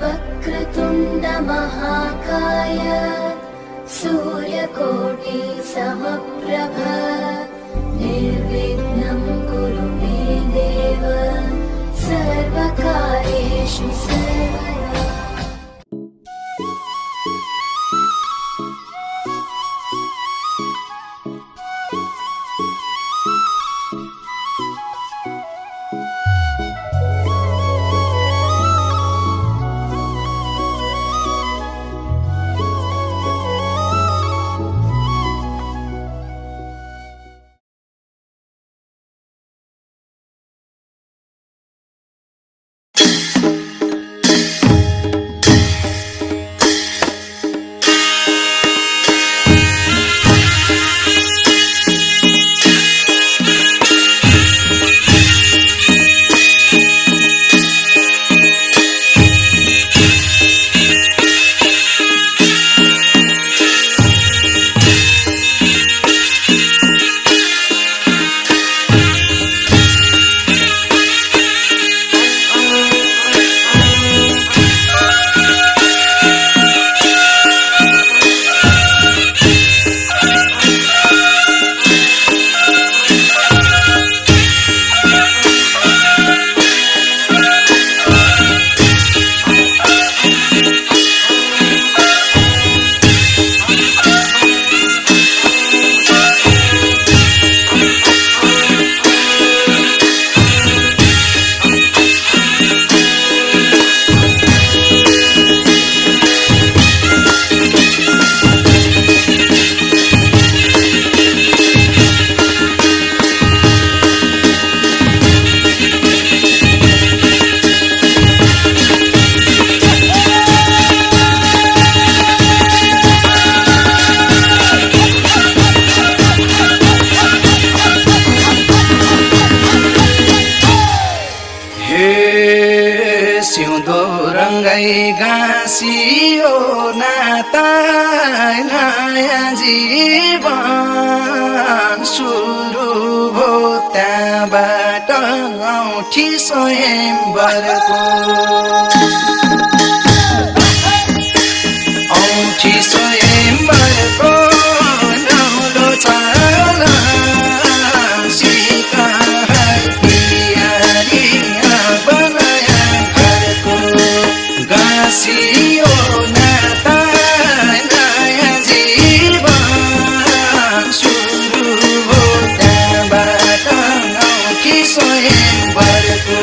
वक्रतुण्ड महाकाय सूर्यकोटि समप्रभ निर्विघ्नं कुरु मे देव सर्वकार्येषु सर्वदा। गाँसियो नाता नयाँ जीवन सुरु भो त्यहाँबाट औँठी स्वयंवरको औँठी स्वयंवरको नौलो चाल गाँसियो नाता नयाँ जीवन सुरु हो त्यहाँबाट औँठी स्वयंवरको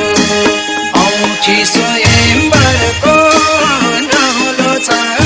औँठी स्वयंवरको नौलो चाल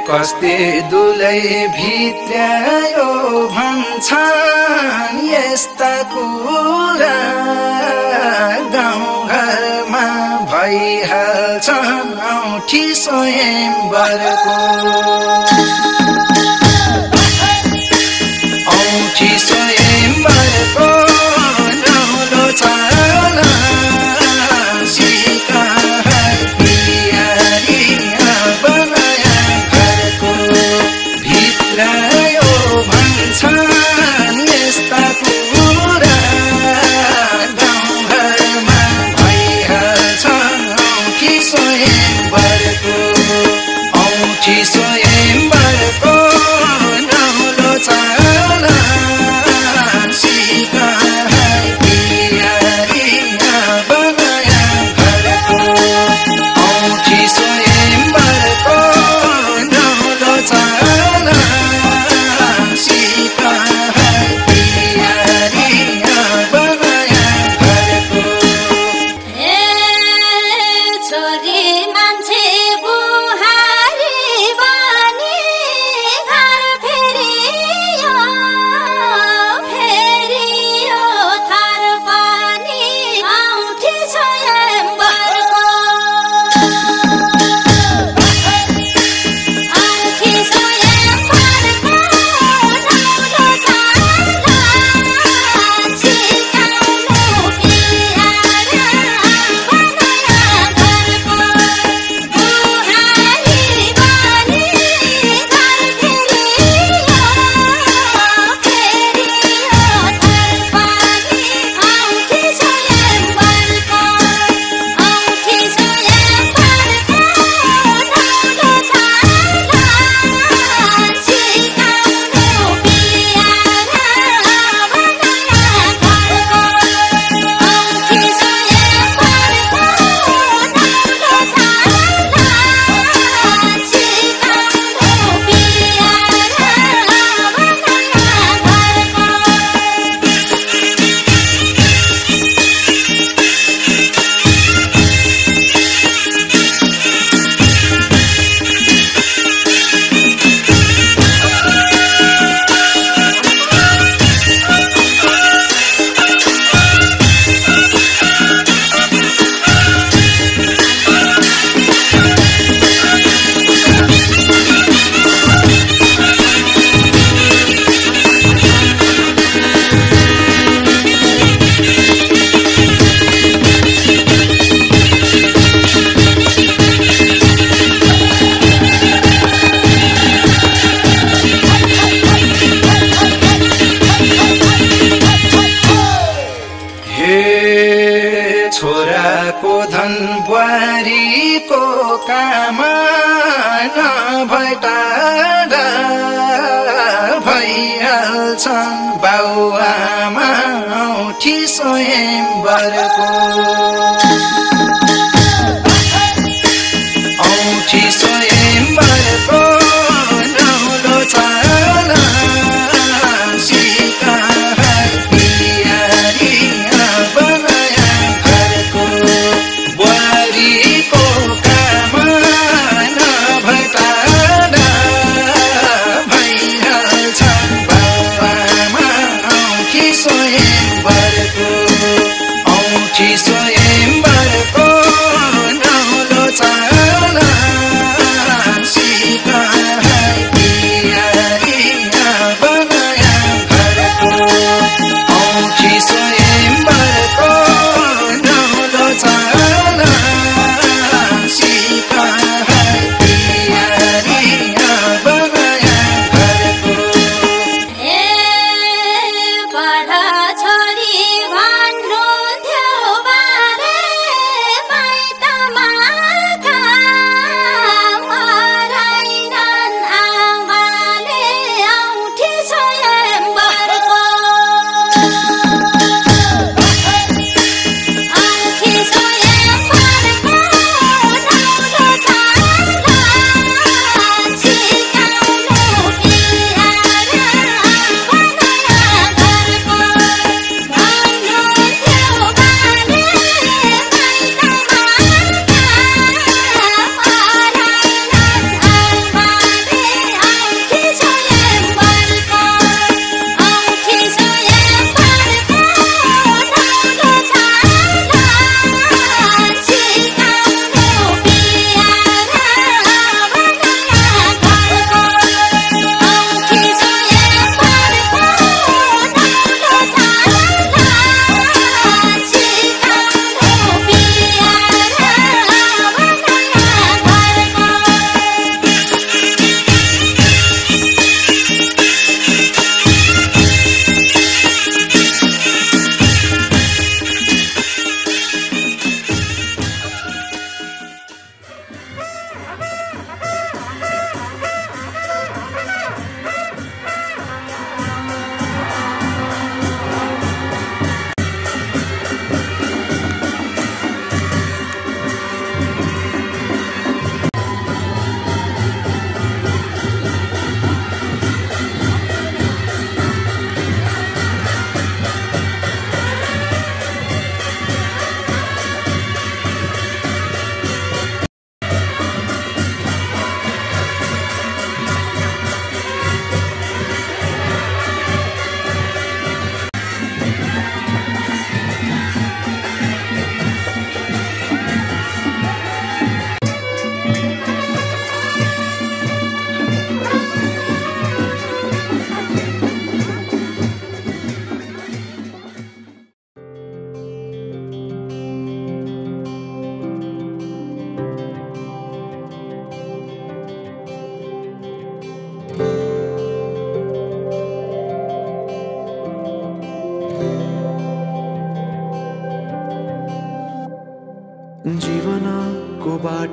कस्ते दुलै भित्र्यायो भन्छन् यस्ता कुरा गाउँघरमा भइहाल्छन् औठी स्वयंवरको औठी स्वयंवरको नौलो चाला सीता पियारिया बनाया घरको भित्रायो भन्छन् यस्ता कुरा गाउँघरमा भइहाल्छन् औठी स्वयंवरको औठी स्वयंवरको नौलो चाला सीता पियारिया बनाया घरको औठी स्वयंवरको नौलो चाला सीता पियारिया बनाया घरको छोरी मान्छे बुहारी बनी घर फेरियो थार पानी औठी स्वयंवरको औठी स्वयंवरको नौलो चाला सिकाउनु पियारा बनाया घरको बुहारी बनी घर फेरियो थार पानी औठी स्वयंवरको औठी स्वयंवरको नौलो चाला सिकाउनु पियारा बनाया घरको औठी स्वयंवरको नौलो चाला सिकाउनु पियारा हे छोराको धन बुहारीको कामा नभए टाढा भइहाल्छन् बाउआमा औठी स्वयंवरको औठी स्वयंवरको नौलो चाला सीता पियारिया बनाया घरको बुहारीको कामा नभए टाढा भइहाल्छन् बाउआमा औठी स्वयंवरको औठी स्वयंवरको नौलो चाला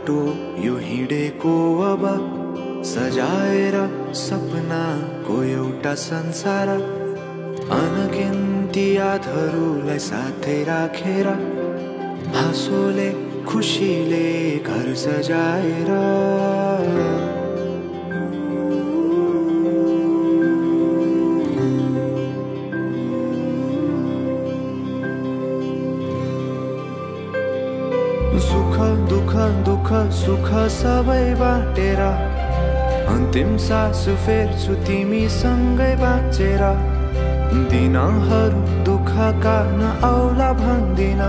बाटो यो हिँडेको अब सजाएर सपनाको एउटा संसार अनगिन्ती यादहरूलाई साथै राखेर हाँसोले खुसीले घर सजाएर सुख दुःख दुःख सुख सबै बाटेर अन्तिम सास फेर्छु तिमीसँगै बाँचेर दिनहरू दुःखका नआउला भन्दिन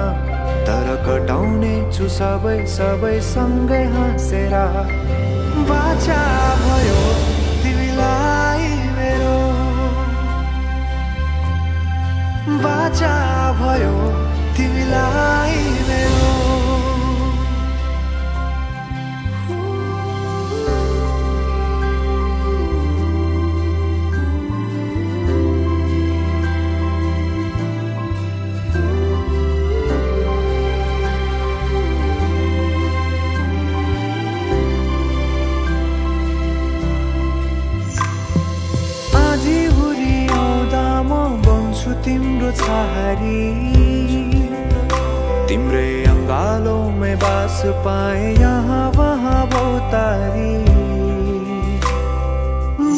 तर कटाउने छु सबै सबै सँगै हाँसेर बाचा भयो तिमीलाई मेरो बाचा भयो तिमीलाई मेरो तिम्रो छहारी तिम्रै अङ्गालोमै बास पाए यहाँ वहाँ बहुतारी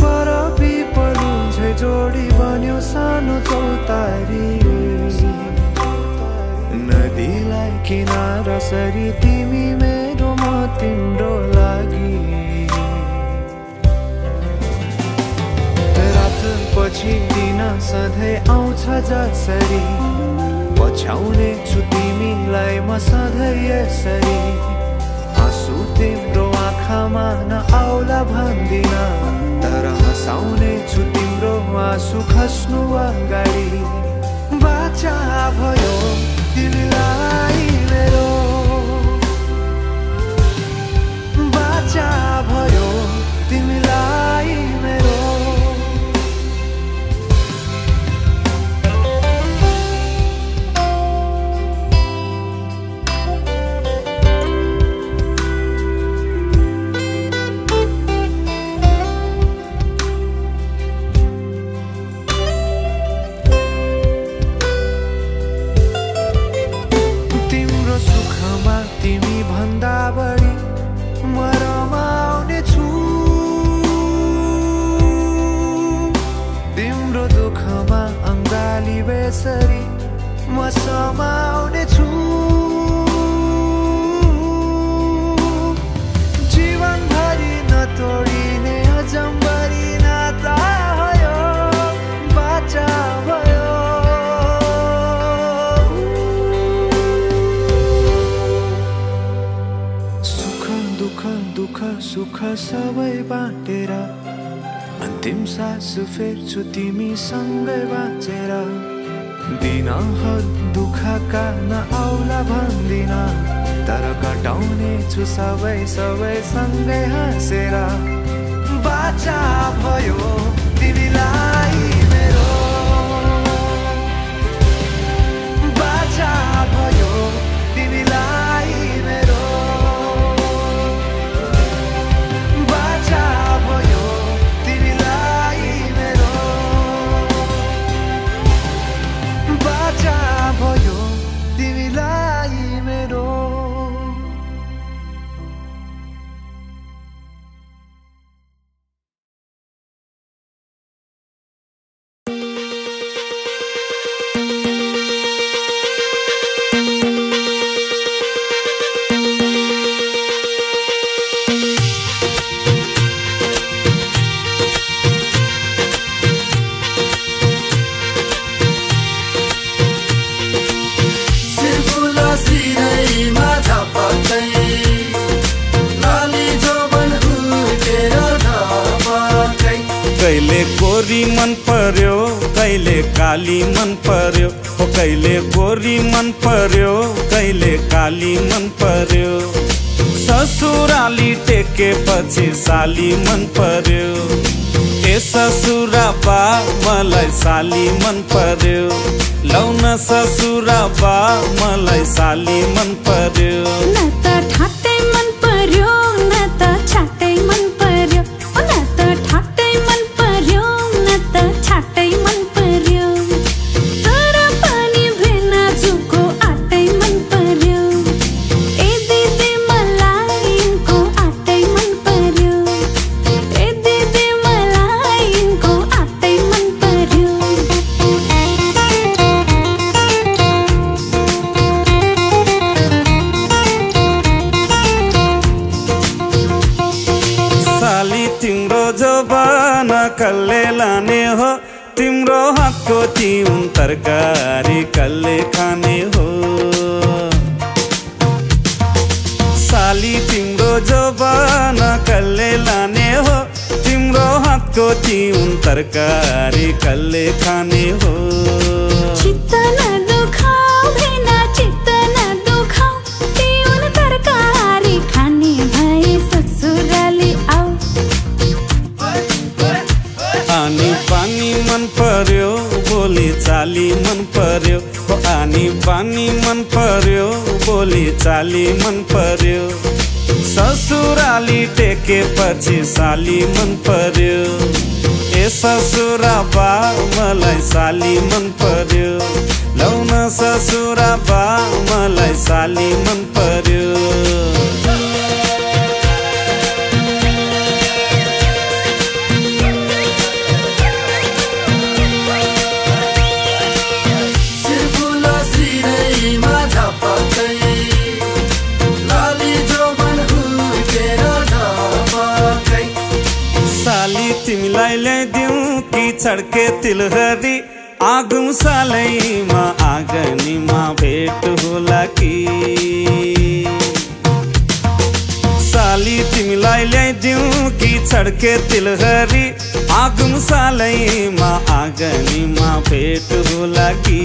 बरफी पलु झै जोडी बन्यो सानो चौतारी नदीलाई किनारा सरी तिमी मेरो म तिम्रो लागि पछि दिन सधैँ आउँछ जसरी पछ्याउने छु तिमीलाई म सधैँ यसरी आँसु तिम्रो आँखामा नआउला भन्दिन तर हँसाउने छु तिम्रो आँसु खस्नु अगाडि बाचा भयो तिमीलाई मेरो बाचा भयो तिमीलाई मेरो बढी म रमाउने छु तिम्रो दुःखमा अङ्गाली बेसरी म समाउने छु जीवनभरि नतोडिने अजम्बरी नाता भयो बाचा भयो दुःख सुख सबै बाटेर अन्तिम सास फेर्छु तिमीसँगै बाँचेर दिनहरू दुःखका नआउला भन्दिन तर कटाउने छु सबै सबै सँगै हाँसेर बाचा भयो तिमीलाई मेरो बाचा भयो तिमीलाई मेरो कहिले गोरी मन पर्यो कहिले काली मन पर्यो हो कहिले गोरी मन पर्यो कहिले काली मन पर्यो ससुराली टेकेपछि साली मन पर्यो ए ससुरा बा मलाई साली मन पर्यो लौन ससुरा बा मलाई साली मन पर्यो न त ठाट्टै मन पर्यो जोबान कसले लाने हो तिम्रो हातको तिउन तरकारी कसले खाने हो साली तिम्रो जोबान कसले लाने हो तिम्रो हातको तिउन तरकारी कसले खाने हो चित्त नदुखाऊ भेना चित्त नदुखाऊ तिउन तरकारी खाने भए ससुराली आऊ आनी पानी मन पर्यो बोली चाली मन पर्यो आनी पानी मन पर्यो बोली चाली मन पर्यो ससुराली टेकेपछि साली मन पर्यो ए ससुरा बा मलाई साली मन पर्यो लौन ससुरा बा मलाई साली मन पर्यो तिमीलाई ल्याइदिउँ कि छड्के तिलहरी आगुम सालैमा आँगनीमा भेट होला कि साली तिमीलाई ल्याइदिउँ कि छड्के तिलहरी आगुम सालैमा आँगनीमा भेट होला कि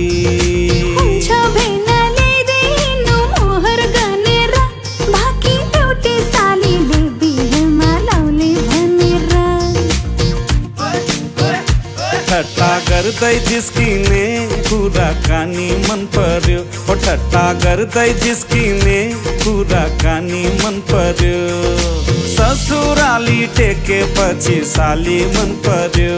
ठट्टा गर्दै जिस्किने कुराकानी मन पर्यो ओ ठट्टा गर्दै जिस्किने कुराकानी मन पर्यो ससुराली टेकेपछि साली मन पर्यो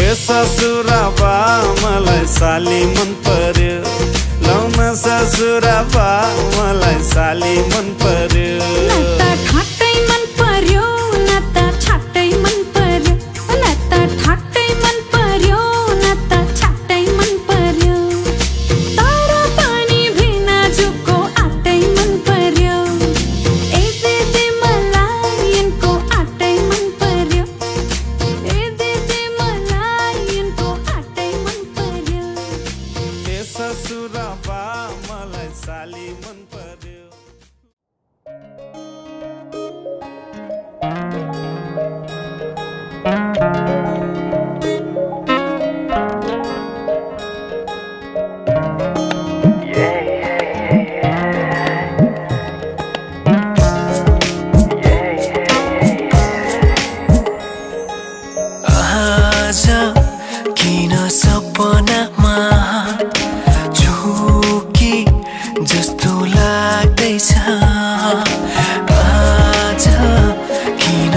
ए ससुरा बा मलाई साली मन पर्यो लौन ससुरा बा मलाई साली मन पर्यो जस्तो लाग्दैछ आज किन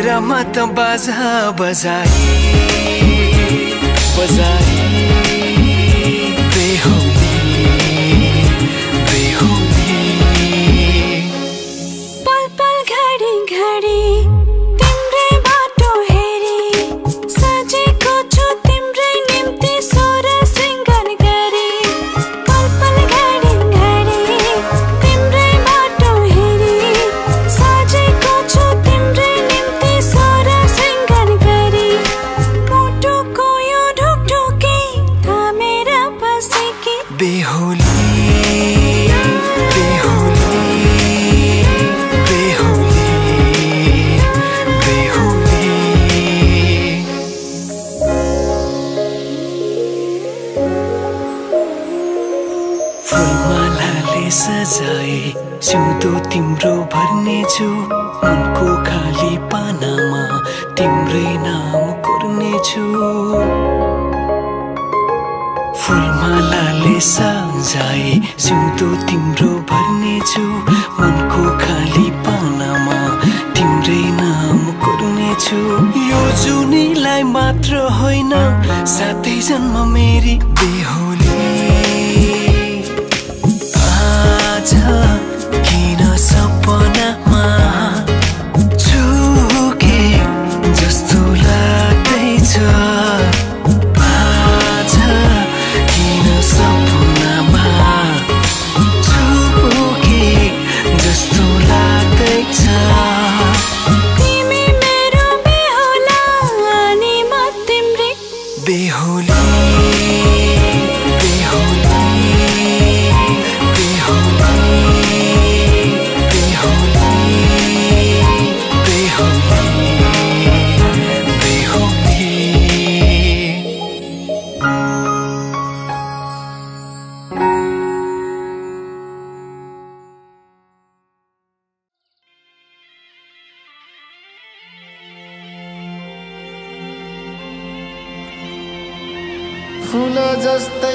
तेरा मत बाजा बजाई बजाई बेहुदी बेहुदी पल पल घडी घडी तिम्रै बाटो हेरी सजेको छु तिम्रै निम्ति सोर सिंगार गरी पल पल घडी घडी तिम्रै बाटो हेरी सजेको छु तिम्रै निम्ति सोर सिंगार गरी मुटुको यो ढुकढुकी थामेर बसेकी बेहुली बेहुली बेहुली बेहुली फुलमालाले सजाए सिउँदो तिम्रो भर्नेछु मनको खाली पानामा तिम्रै नाम कोर्नेछु फुलमालाले सजाए सिउँदो तिम्रो भर्नेछु मनको खाली पानामा तिम्रै नाम कोर्नेछु यो जुनीलाई मात्र होइन साथै जन्म मेरी बेहुली आज किन सपनामा छुके जस्तो लाग्दैछ आज किन सपनामा छुके जस्तो लाग्दैछ तिमी मेरो बेहुला अनि म तिम्रै बेहुली बेहुली बेहुली बेहुली बेहुली बेहुली फूल जस्तै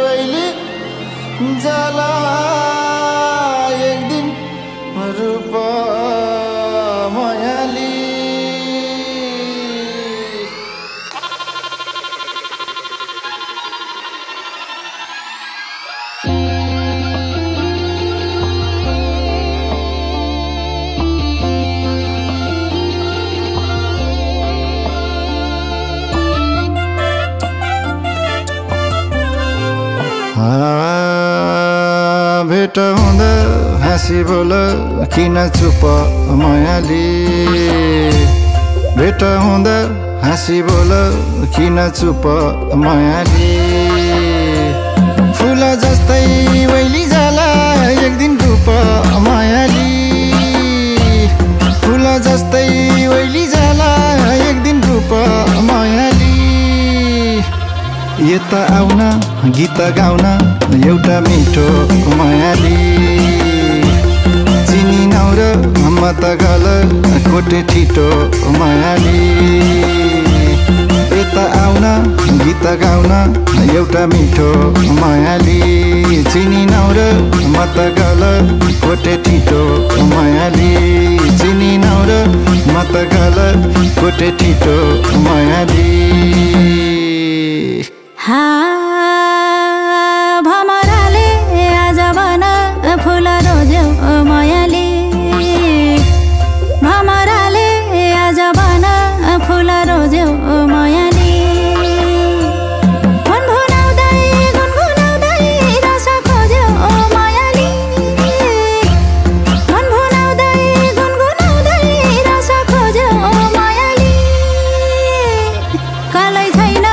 वैली जाला एक दिन रूप मायाली भेट हुँदा हाँसी बोल किन चुप मायाली भेट हुँदा हाँसी बोल किन चुप मायाली फूल जस्तै वैली जाला एक दिन रूप मायाली फूल जस्तै वैली जाला एक दिन रूप मायाली यता आउन गीत गाउन एउटा मिठो मायाली चिनी नाउर म त गल कोटे ठिटो मायाली यता आउन गीत गाउन एउटा मिठो मायाली चिनी नाउर म त गल कोटे ठिटो मायाली चिनी नाउर म त गल कोटे ठिटो मायाली भमराले आज बन फुल रोज्यौ मायाली भमराले आज बन फुल रोज्यौ मायाली गुनगुनाउँदै गुनगुनाउँदै रस खोज्यौ मायाली गुनगुनाउँदै गुनगुनाउँदै रस खोज्यौ मायाली गलै छैन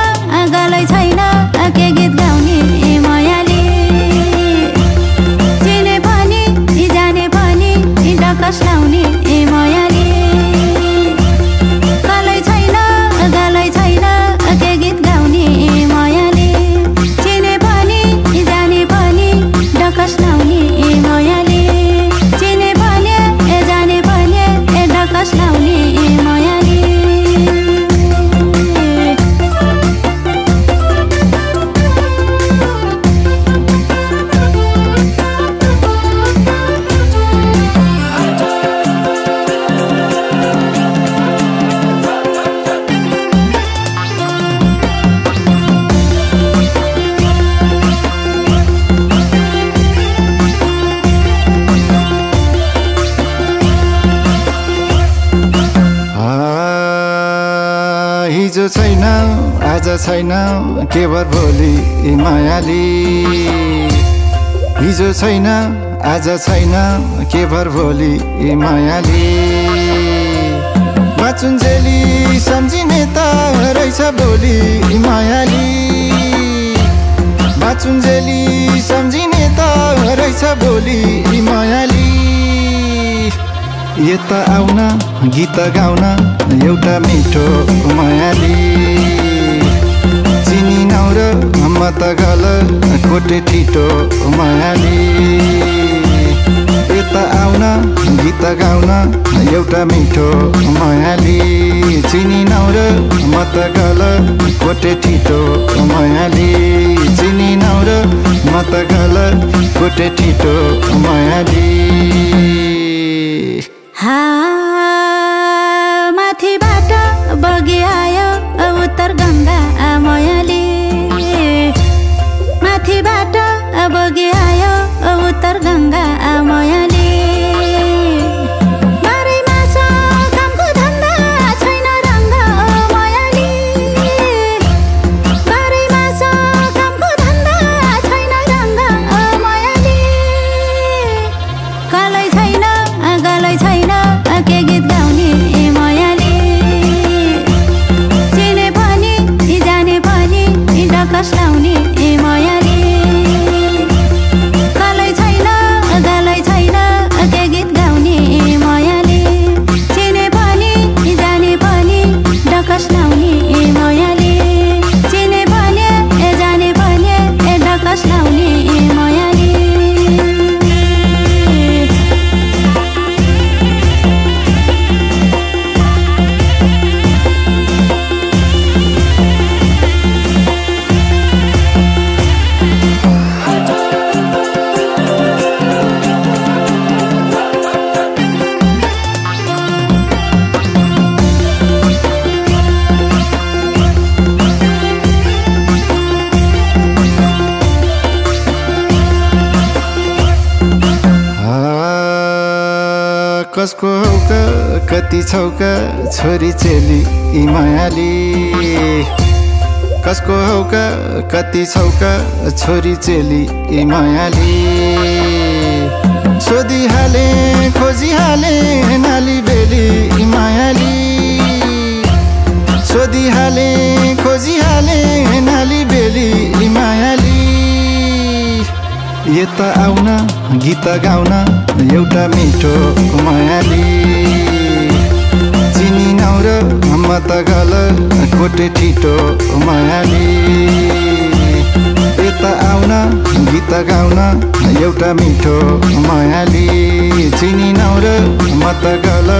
छैन आज छैन के भर भोलि मायाली हिजो छैन आज छैन के भर भोलि मायाली बाचुन्जेली सम्झिने त रहेछ भोलि मायाली बाचुन्जेली सम्झिने त रहेछ भोलि मायाली यता आउन गीत गाउन एउटा मिठो मायाली चिनी नाउर म त गल कोटे ठिटो मायाली यता आउन गीत गाउन एउटा मिठो मायाली चिनी नाउर म त गल कोटे ठिटो मायाली चिनी नाउर म त गल कोटे ठिटो मायाली माथिबाट बगी आयो उत्तर गङ्गा मायाली माथिबाट बगी आयो उत्तर गङ्गा मायाली बारैमा छ कामको धन्दा छैन रङ्ग मायाली बारैमा छ कामको धन्दा छैन रङ्ग मायाली कलै छैन गलै छैन के गीत गाउने मायाली चिने पनि जाने पनि डकस लाउने मायाली कलै छैन गलै छैन के गीत गाउने मायाली चिने पनि जाने पनि डकस लाउने मायाली चिने पनि जाने पनि डकस लाउने मायाली कसको हौका कति छौका छोरी चेली मायाली कसको हौका कति छौका छोरी चेली मायाली सोधिहाले खोजिहाले नाली बेली मायाली सोधिहाले खोजिहाले नाली बेली मायाली यता आउन गीत गाउन एउटा मिठो मायाली चिनी नाउर म त गल कोटे ठिटो मायाली यता आउन गीत गाउन एउटा मिठो मायाली चिनी नाउर म त गल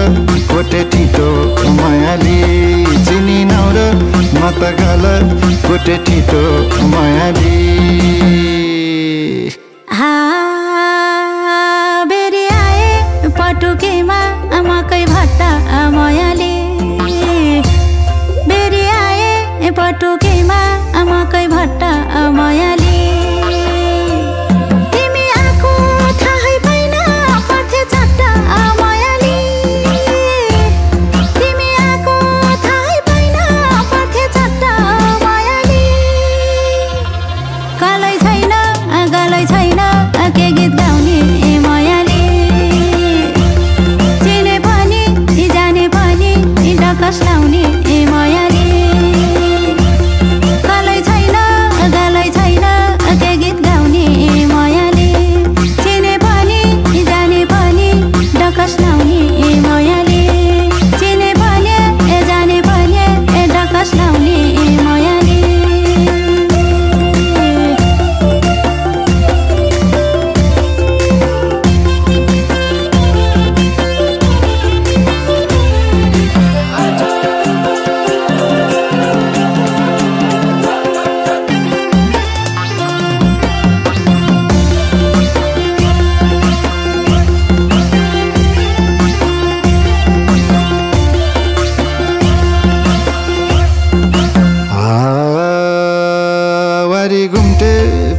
कोटे ठिटो मायाली चिनी नाउर म त गल कोटे ठिटो मायाली बेरी आए पटुकेमा मकै भट्टा मायाली बेरी आए पटुकेमा मकै भट्टा मायाली तिमी आएको थाहै पाइन पर्थे चट्टा मायाली तिमी आएको थाहै पाइन पर्थे चट्टा मायाली कलै छैन गलै छैन के गीत गाउने मायाली चिने पनि जाने पनि डकस लाउने मायाली कलै छैन गलै छैन के गीत गाउने मायाली चिने पनि जाने पनि डकस लाउने मायाली चिने पनि जाने पनि डकस लाउने मायाली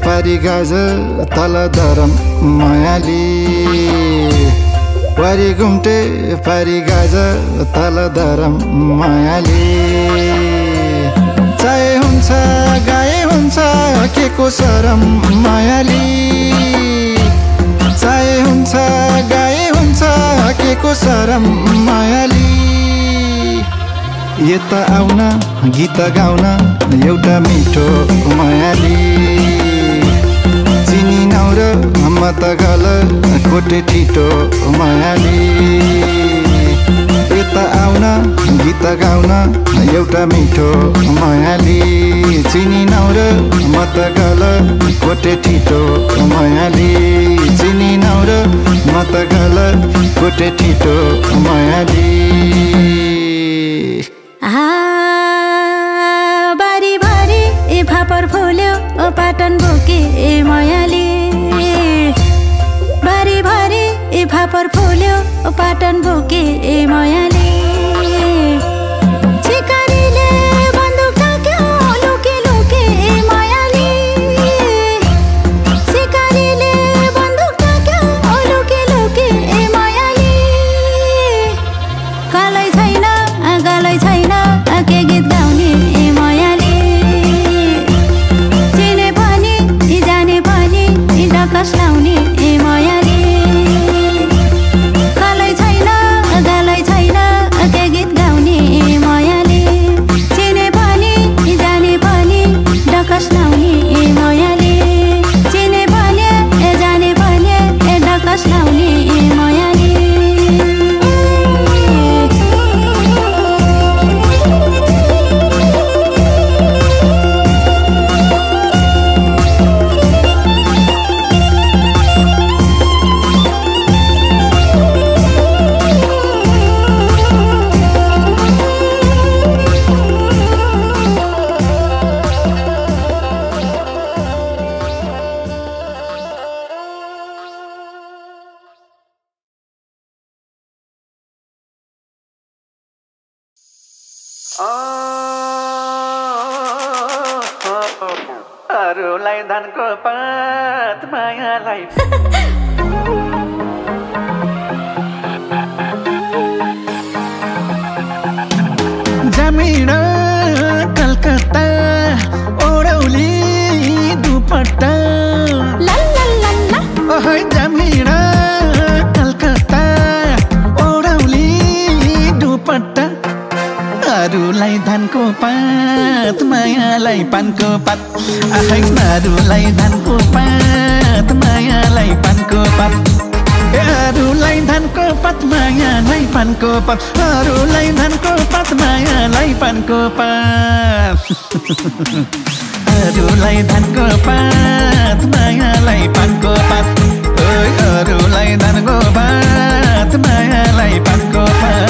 पारी गाज तल धरम मायाली वारी घुम्टे पारी गाज तल धरम मायाली गाए हुन्छ के को शरम मायाली चाहे हुन्छ गाए हुन्छ के को शरम मायाली यता आउन गीत गाउन एउटा मिठो मायाली चिनी नौर म त गल कोटे ठिटो मायाली यता आउन गीत गाउन एउटा मिठो मायाली चिनी नौर म त गल कोटे ठिटो मायाली चिनी नौर म त गल कोटे ठिटो मायाली बारी बारी फापर फुल्यो पाटन बोके मायाली बारी बारी फापर फुल्यो पाटन बोके मायाली चिकारीले बन्दुक ताक्यो लुके लुके मायाली चिकारीले बन्दुक ताक्यो लुके लुके मायाली गालै छैन के गीत गाउने मायाली चिने पनि जाने पनि डकस लाउने मायाली गालै छैन के गीत गाउने मायाली चिने पनि जाने पनि डकस लाउने मायाली चिने पनि जाने पनि डकस लाउने मायाली अरूलाई धनको पात मायालाई जमिन कलकत्ता ओडौली दुपट्टा ओहै जमिन कलकत्ता ओडौली दुपट्टा अरूलाई धानको पात मायालाई पानको पात आहै अरूलाई धानको पात मायालाई पानको पात अरूलाई धानको पात मायालाई पानको पात अरूलाई धानको पात मायालाई पानको पात अरूलाई धानको पात मायालाई पानको पात अरूलाई धानको पात मायालाई पानको पात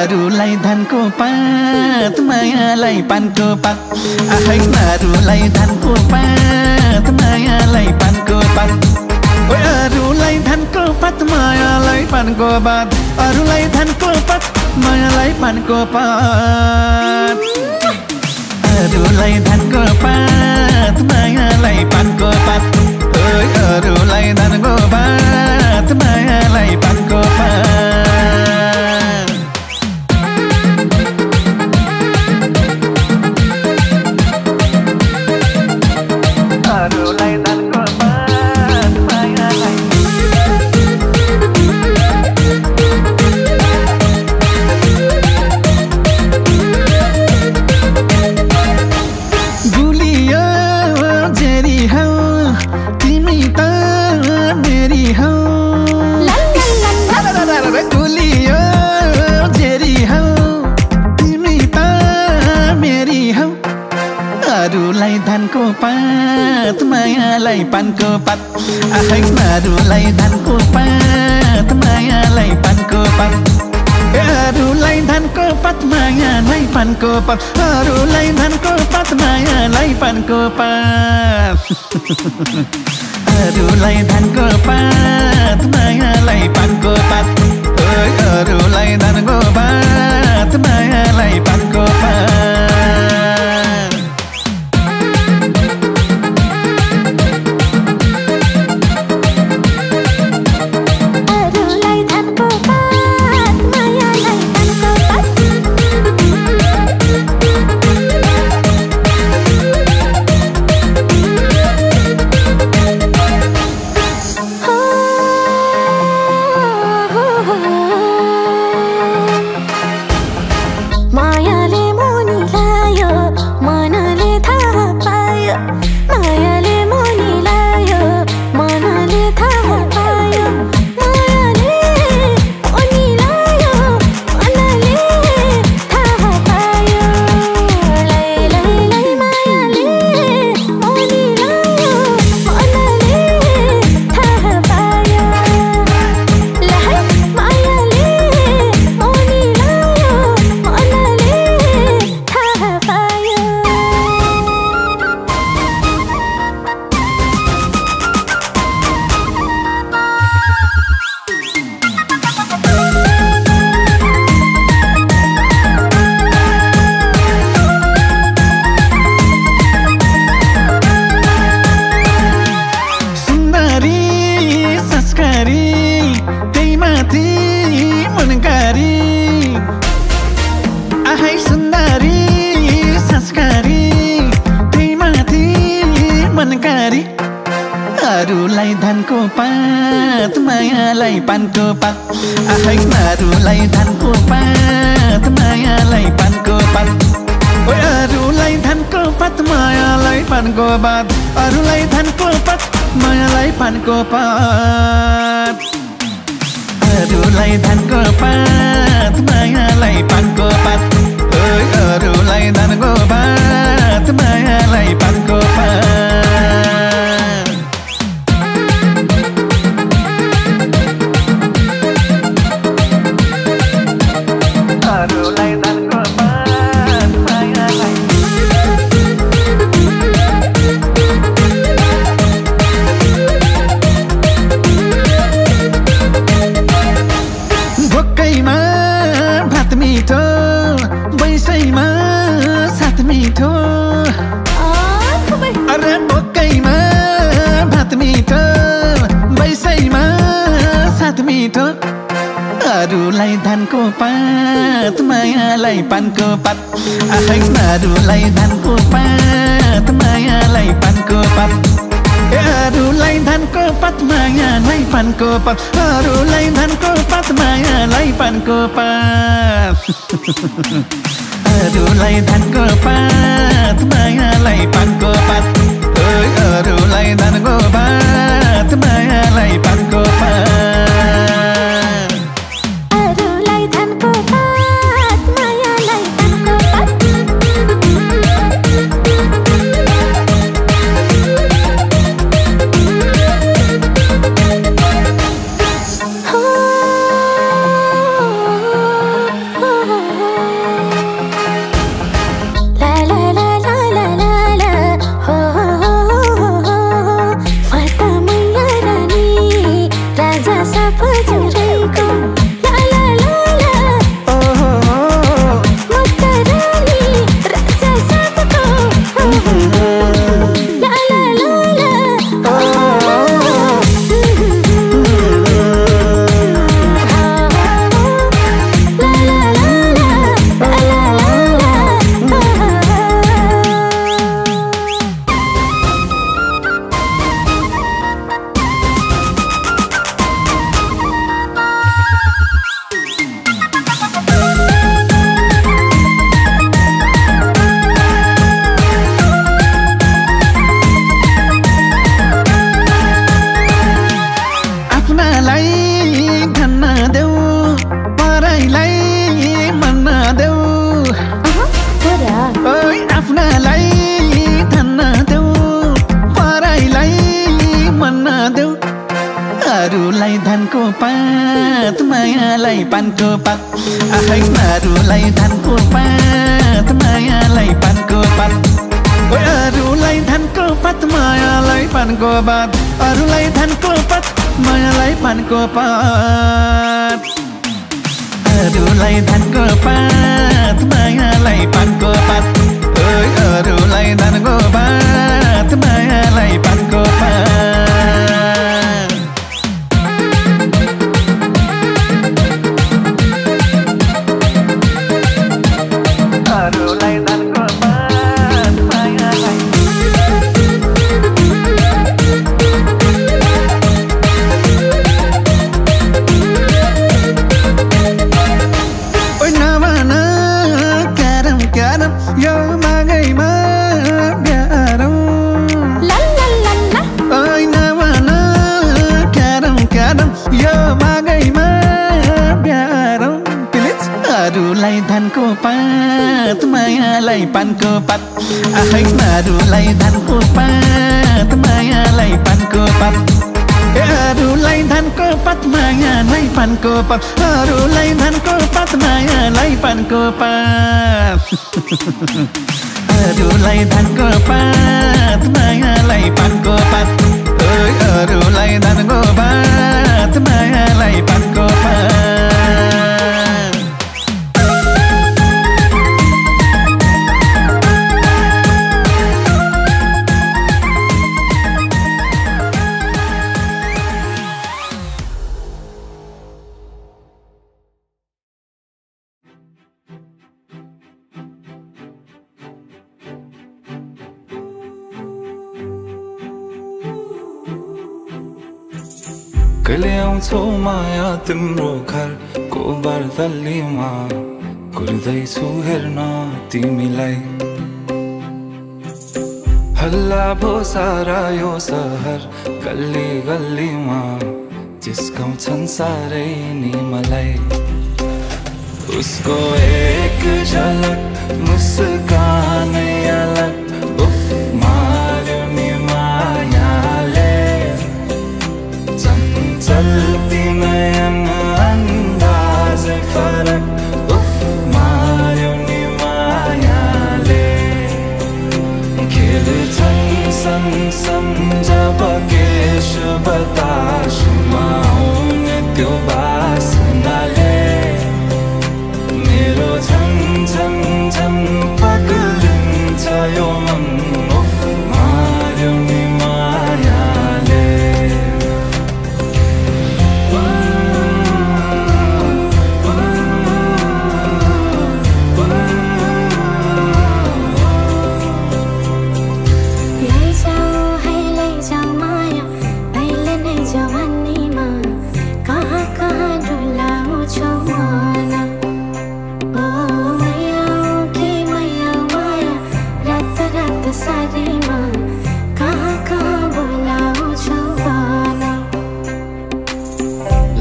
अरूलाई धानको पात मायालाई पानको पात आहै अरूलाई धानको पात मायालाई पानको पात अरूलाई धानको पात मायालाई पानको पात अरूलाई धानको पात मायालाई पानको पात अरूलाई धानको पात मायालाई पानको पात अरूलाई धनको पात मायालाई पानको पात अरूलाई धनको पात मायालाई गुलियो जेरी हौ तिमी त मेरी हौ गुलियो जेरी हौ तिमी त मेरी हौ अरूलाई धानको पात मायालाई पानको पात आखै अरूलाई धानको पात मायालाई पानको पात अरूलाई धानको पात मायालाई पानको पात अरूलाई धानको पात मायालाई पानको पात अरूलाई धानको पात मायालाई पानको पात अरूलाई धानको पात मायालाई पानको पात अरूलाई धानको पात मायालाई पानको पात आखै अरूलाई धानको पात मायालाई पानको पात अरूलाई धानको पात मायालाई पानको पात अरूलाई धानको पात मायालाई पानको पात अरूलाई धानको पात मायालाई पानको पात अरूलाई धानको पात मायालाई पानको पात अरूलाई धनको पात मायालाई भोकैमा भात मिठो बैसैमा साथ मिठो अरे भोकैमा भात मिठो बैसैमा साथ मिठो अरूलाई धानको पात मायालाई पानको पात आखै अरूलाई धानको पात मायालाई पानको पात अरूलाई धानको पात मायालाई पानको पात अरूलाई धानको पात मायालाई पानको पात अरूलाई धानको पात मायालाई पानको पात अरूलाई धानको पात मायालाई पानको पात अरूलाई धानको पात मायालाई पानको पात आहै अरूलाई धानको पात मायालाई पानको पात अरूलाई धानको पात मायालाई पानको पात अरूलाई धानको पात मायालाई पानको पात अरूलाई धानको पात मायालाई पानको पात अरूलाई धानको पात मायालाई पानको पात अरूलाई धानको पात मायालाई यो मागैमा प्यारौं ओइ नभन क्यारौं क्यारौं यो मागैमा प्यारौं प्लिज अरूलाई धानको पात मायालाई पानको पात आहै अरूलाई धानको पात मायालाई पानको पात अरूलाई धानको पात मायालाई पानको पात अरूलाई धानको पात मायालाई पानको पात अरूलाई धानको पात मायालाई पानको पात अरूलाई धानको पात मायालाई पानको पात कहिले आउँछौ माया तिम्रो घरको बर्दलीमा कुर्दैछु हेर्न तिमीलाई हल्ला भो सारा यो सहर गल्ली गल्लीमा जिस्काउँछन् सारै नि मलाई उसको एक झलक मुस्कानै अलग उफ मार्यो नि मायाले चलती नयन अंदाज फरक उफ मार्यो नि मायाले खेल्छन् सँगसँग जब केश बतासमा आउने त्यो बासनाले मेरो झन झन झन पग्लिन्छ यो मन उफ मार्यो नि मायाले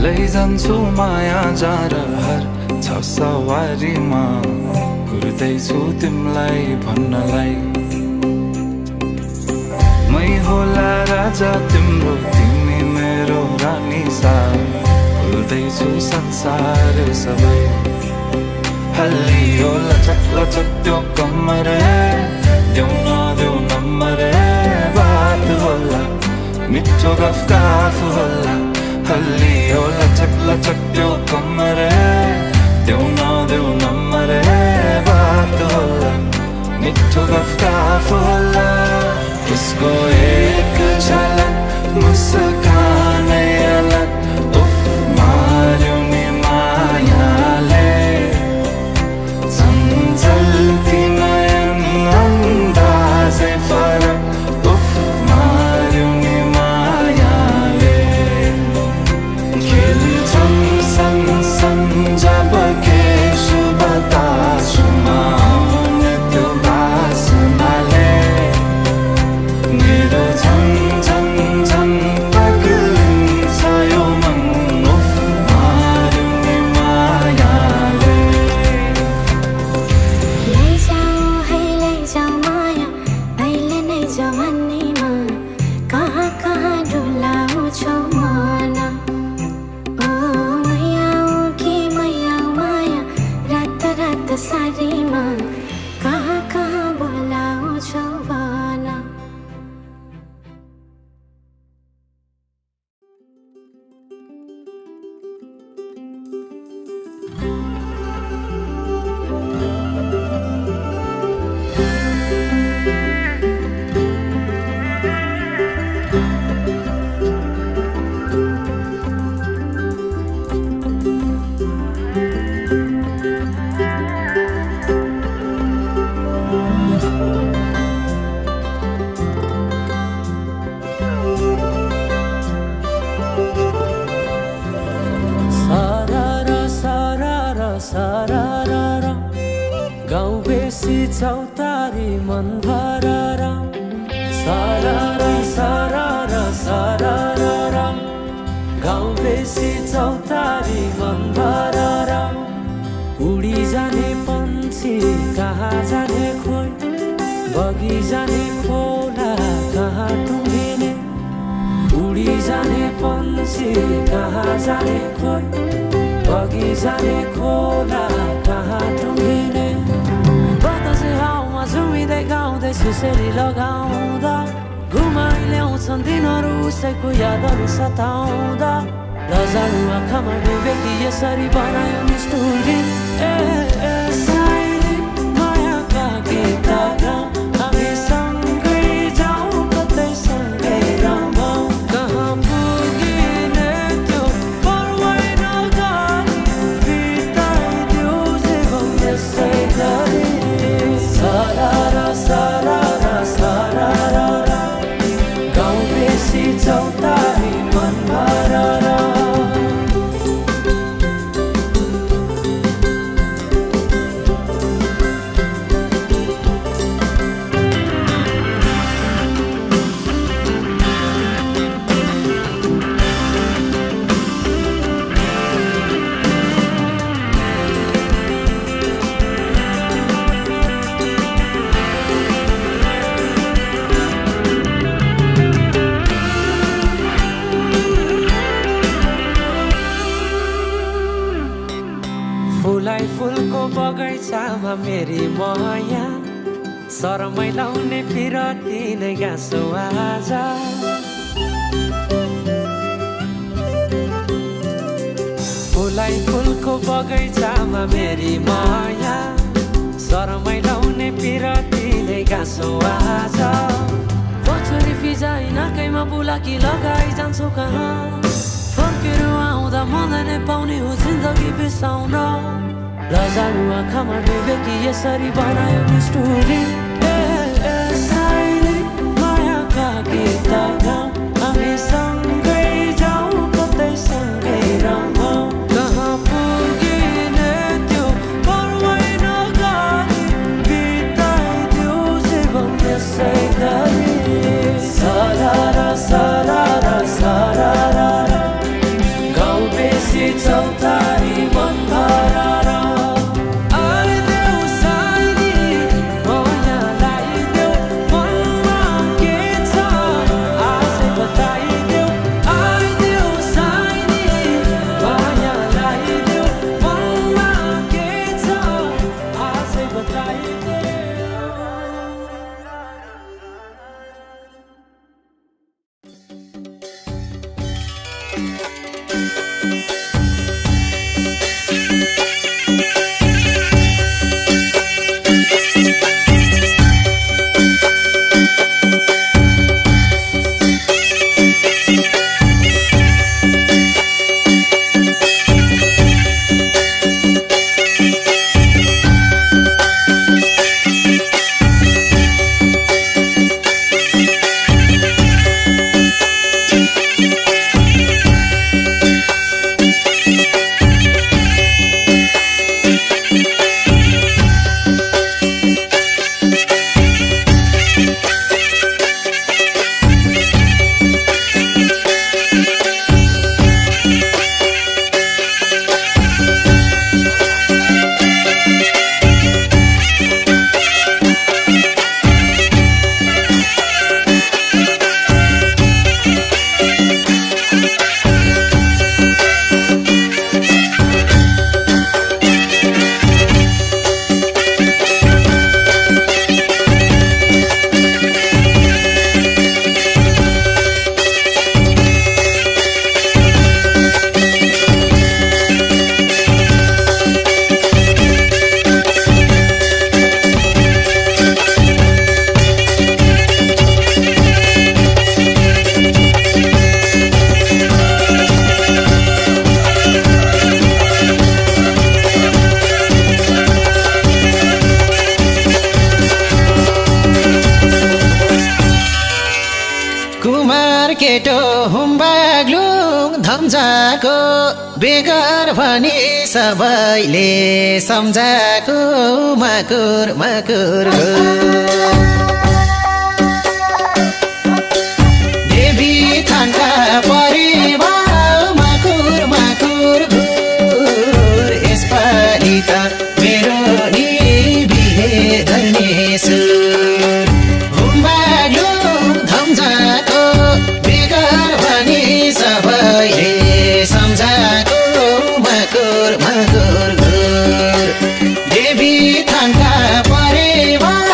लैजान्छु माया जारहर छ सवारीमा कुर्दैछु तिमीलाई भन्नलाई मै होला राजा तिम्रो तिमी मेरो रानी सा भुल्दैछु संसार सबै हल्लियो लचक लचक त्यो कम्मर देऊ नदेऊ नम्बर बात होला मिठो गफ होला हल्लियो लचक लचक त्यो कम्मर देऊ नदेऊ नम्बर बात होला मिठो गफ होला उसको एक झलक मुस्कानै अलग उफ मार्यो नि मायाले चल्ती नयन अंदाजै फरक उफ मार्यो नि मायाले खेल्छन् सँगसँग जब केश बतासमा आउने त्यो बासनाले मेरो झन झन झन पग बेसी चौतारी मन भरर सरर सरर सरर गाउँ बेसी चौतारी मन भरर उडी जाने पन्छी कहाँ जाने खोइ बगी जाने खोला कहाँ टुङ्गिने उडी जाने पन्छी कहाँ जाने खोइ बगी जाने खोला कहाँ टुङ्गिने बतासे हाउमा झुमिँदै गाउँदै सुसेली लगाउँदा घुमाइ ल्याउँछन् दिनहरू उसैको यादहरू सताउँदा लजालु आँखामा डुबेकी यसरी बनायो निष्ठुरी साइली मायाका गीत गाउँ हामी सँगै जाउँ कतै सँगै रमाउँ कहाँ पुगिने त्यो पर्वै नगरी बिताइदियो जीवन यसै गरी सरर सरर सरर गाउँ बेसी चौतारी मन भरर फुलाई फुलको बगैँचामा मेरी माया शरमै लाउने पिरती नै गाँसो आज फुलाई फुलको बगैँचामा मेरी माया शरमै लाउने पिरती नै गाँसो आज पछुरी फिजाइ नाकैमा बुलाकी लगाइ जान्छु कहाँ फर्केर आउँदा मलाई नै पाउने हो जिन्दगी बिसाउन लजालु आँखामा डुबेकी यसरी बनायो निष्ठुरी साइली मायाका गीत गाउँ हामी सँगै जाउँ कतै सँगै रमाउँ कहाँ पुगिने त्यो पर्वै नगरी बिताइदियो जीवन यसै गरी सरर सरर सरर गाउँ बेसी चौतारी मन भरर आइदेऊ साइली माया लाइदेऊ मनमा के छ आजै बताइदेऊ आइदेऊ साइली माया लाइदेऊ मनमा के छ आजै बताइदेऊ धम्जाको बेगर भनी सबैले सम्झाको मकुर मकुर देवी थानका परिवार मकुर मकुर घुर यसपालि त मेरो नि बिहे गर्ने सुर हुम्बाग्लो धम्जाको बेगर भनी सबैले सम्झाको मकुर मकुर घुर देवी थानका परिवार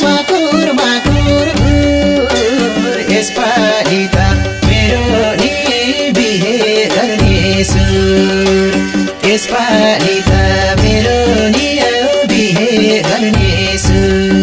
मकुर मकुर घुर यसपालि त मेरो नि बिहे गर्ने सुर यसपालि त मेरो नि बिहे गर्ने सुर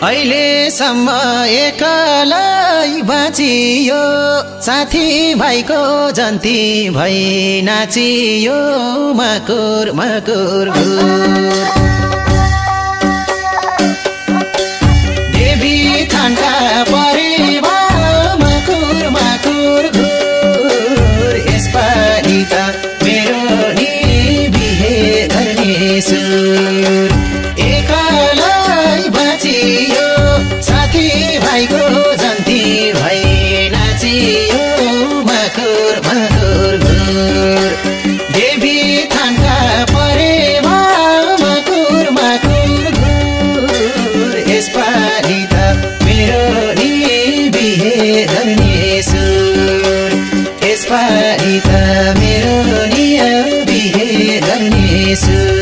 अहिलेसम्म एकलै बाँचियो साथी भाइको जन्ती भई नाचियो मकुर मकुर घुर देवी थानका परिवार मकुर मकुर घुर यसपालि त मेरो नि बिहे गर्ने सुर एकलै बाँचियो साथी भाइको जन्ती भई नाचियो मकुर मकुर घुर देवी थानका परेवा मकुर मकुर घुर यसपालि त मेरो नि बिहे गर्ने सुर यसपालि त मेरो नि बिहे गर्ने सुर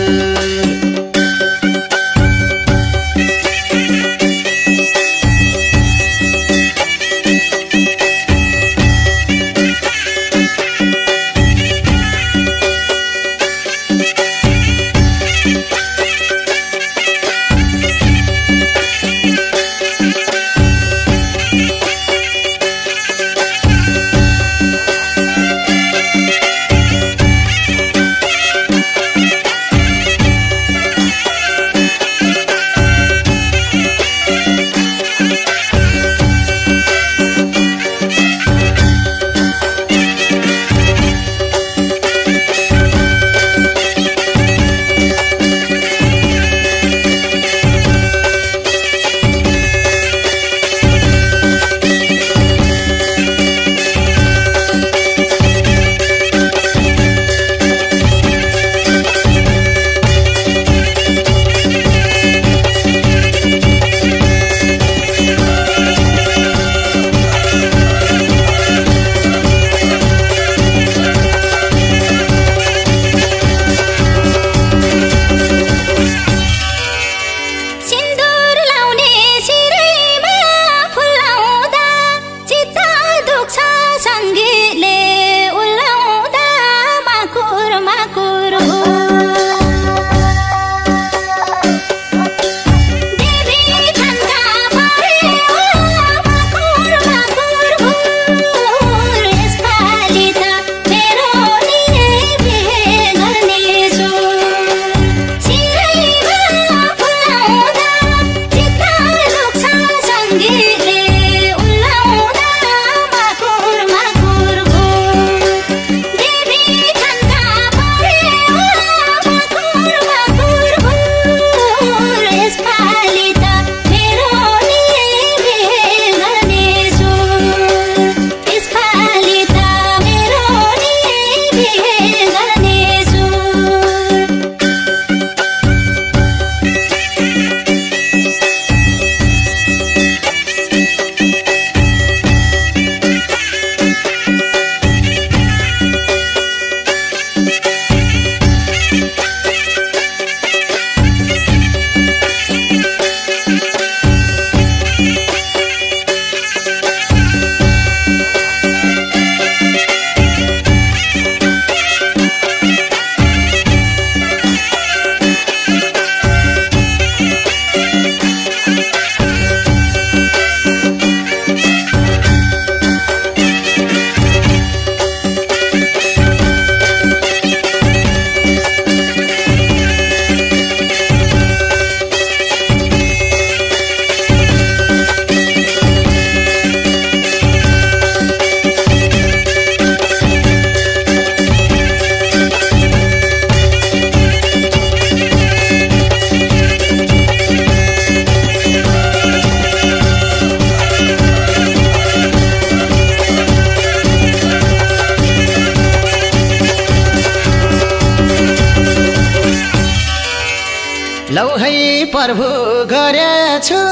लौ है प्रभु गरेछु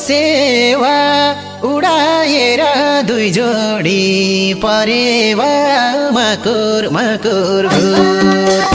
सेवा उडाएर दुई जोडी परेवा मकुर मकुर घुर